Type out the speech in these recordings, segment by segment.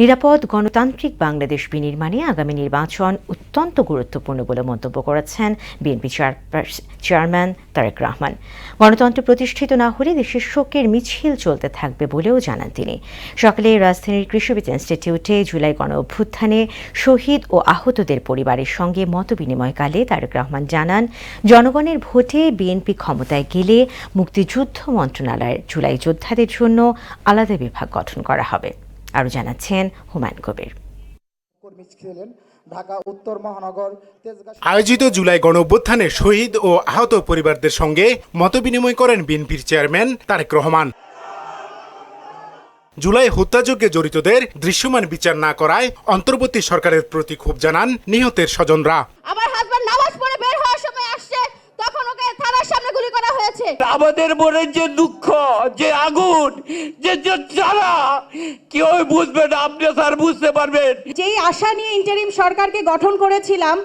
নিরাপদ গণতান্ত্রিক বাংলাদেশ বিনির্মাণে আগামী নির্বাচন অত্যন্ত গুরুত্বপূর্ণ বলে মন্তব্য করেছেন বিএনপি চেয়ারম্যান তারেক রহমান। গণতন্ত্র প্রতিষ্ঠিত না হলে দেশের শোকের মিছিল চলতে থাকবে বলেও জানান তিনি। সকালে রাজধানীর কৃষিবিদ ইনস্টিটিউটে জুলাই গণ অভ্যুত্থানে শহীদ ও আহতদের পরিবারের সঙ্গে মতবিনিময়কালে তারেক রহমান জানান, জনগণের ভোটে বিএনপি ক্ষমতায় গেলে মুক্তিযুদ্ধ মন্ত্রণালয়ের জুলাই যোদ্ধাদের জন্য আলাদা বিভাগ গঠন করা হবে। আরও জানাচ্ছেন হুমায়ুন কবির। আয়োজিত জুলাই গণ অভ্যুত্থানে শহীদ ও আহত পরিবারদের সঙ্গে মতবিনিময় করেন বিএনপির চেয়ারম্যান তারেক রহমান। জুলাই হত্যাযজ্ঞে জড়িতদের দৃশ্যমান বিচার না করায় অন্তর্বর্তী সরকারের প্রতি ক্ষোভ জানান নিহতের স্বজনরা। আমার হাজবেন্ড নামাজ পড়ে বের হওয়ার সময় আসছে, তখন ওকে থানার সামনে গুলি করা হয়েছে। আমাদের মনের যে দুঃখ, যে আগুন, যে জ্বালা কেউ বুঝবে না, আপনি স্যার বুঝতে পারবেন। যেই আশা নিয়ে ইন্টারিম সরকারকে গঠন করেছিলাম,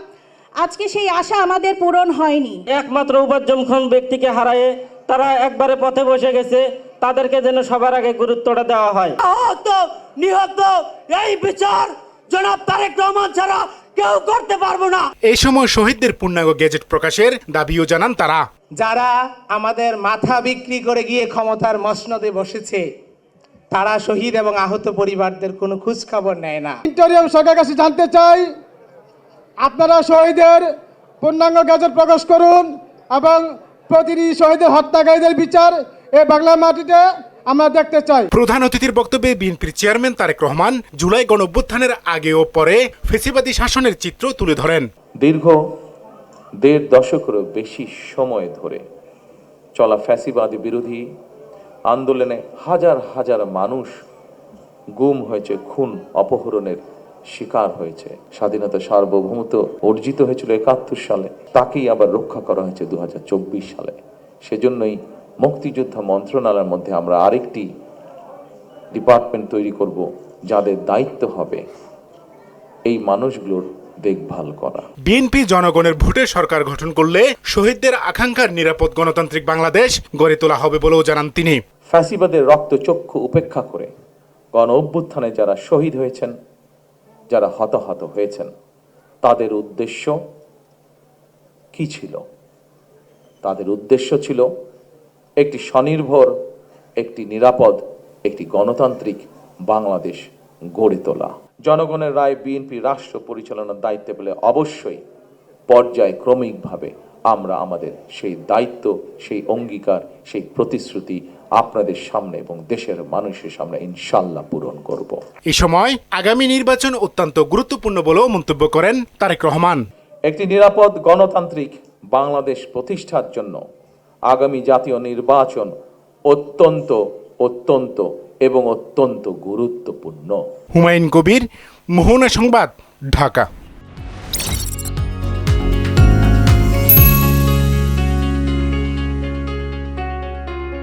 আজকে সেই আশা আমাদের পূরণ হয়নি। একমাত্র উপার্জনক্ষম ব্যক্তিকে হারায়ে তারা একবারে পথে বসে গেছে, তাদেরকে যেন সবার আগে গুরুত্বটা দেওয়া হয়। আহত নিহত এই বিচার জনাব তারেক রহমান ছাড়া কেউ করতে পারবো না। এই সময় শহীদদের পূর্ণাঙ্গ গেজেট প্রকাশের দাবিও জানান তারা। যারা আমাদের মাথা বিক্রি করে গিয়ে ক্ষমতার মসনদে বসেছে, তারা শহীদ এবং আহত পরিবারদের কোনো খোঁজ খবর নেয় না। ইন্টারিম সরকারের কাছে জানতে চাই, আপনারা শহীদের পূর্ণাঙ্গ গেজেট প্রকাশ করুন এবং প্রতিটি শহীদের হত্যাকারীদের বিচার এই বাংলা মাটিতে আমরা দেখতে চাই। প্রধান অতিথির বক্তব্যে বিএনপির চেয়ারম্যান তারেক রহমান জুলাই গণ অভ্যুত্থানের আগে ও পরে ফ্যাসিবাদী শাসনের চিত্র তুলে ধরেন। দীর্ঘ ১.৫ দশকেরও বেশি সময় ধরে চলা ফ্যাসিবাদী বিরোধী আন্দোলনে হাজার হাজার মানুষ গুম হয়েছে, খুন অপহরণের শিকার হয়েছে। স্বাধীনতা সার্বভৌমত্ব অর্জিত হয়েছিল ৭১ সালে, তাকেই আবার রক্ষা করা হয়েছে ২০২৪ সালে। সেজন্যই মুক্তিযোদ্ধা মন্ত্রণালয়ের মধ্যে আমরা আরেকটি ডিপার্টমেন্ট তৈরি করব, যাদের দায়িত্ব হবে এই মানুষগুলোর দেখভাল করা। বিএনপি জনগণের ভোটে সরকার গঠন করলে শহীদদের আকাঙ্ক্ষার নিরাপদ গণতান্ত্রিক বাংলাদেশ গড়ে তোলা হবে বলেও জানান তিনি। ফ্যাসিবাদের রক্তচক্ষু উপেক্ষা করে গণ অভ্যুত্থানে যারা শহীদ হয়েছেন, যারা হতাহত হয়েছেন, তাদের উদ্দেশ্য কি ছিল? তাদের উদ্দেশ্য ছিল একটি স্বনির্ভর, একটি নিরাপদ, একটি গণতান্ত্রিক বাংলাদেশ গড়ে তোলা। জনগণের রায় বিএনপি রাষ্ট্র পরিচালনার দায়িত্বে পেলে অবশ্যই পর্যায়ক্রমিকভাবে আমরা আমাদের সেই দায়িত্ব, সেই অঙ্গীকার, সেই প্রতিশ্রুতি আপনাদের সামনে এবং দেশের মানুষের সামনে ইনশাল্লাহ পূরণ করব। এই সময় আগামী নির্বাচন অত্যন্ত গুরুত্বপূর্ণ বলেও মন্তব্য করেন তারেক রহমান। একটি নিরাপদ গণতান্ত্রিক বাংলাদেশ প্রতিষ্ঠার জন্য আগামী জাতীয় নির্বাচন অত্যন্ত অত্যন্ত এবং অত্যন্ত গুরুত্বপূর্ণ। হুমায়ুন কবির, মোহনা সংবাদ, ঢাকা।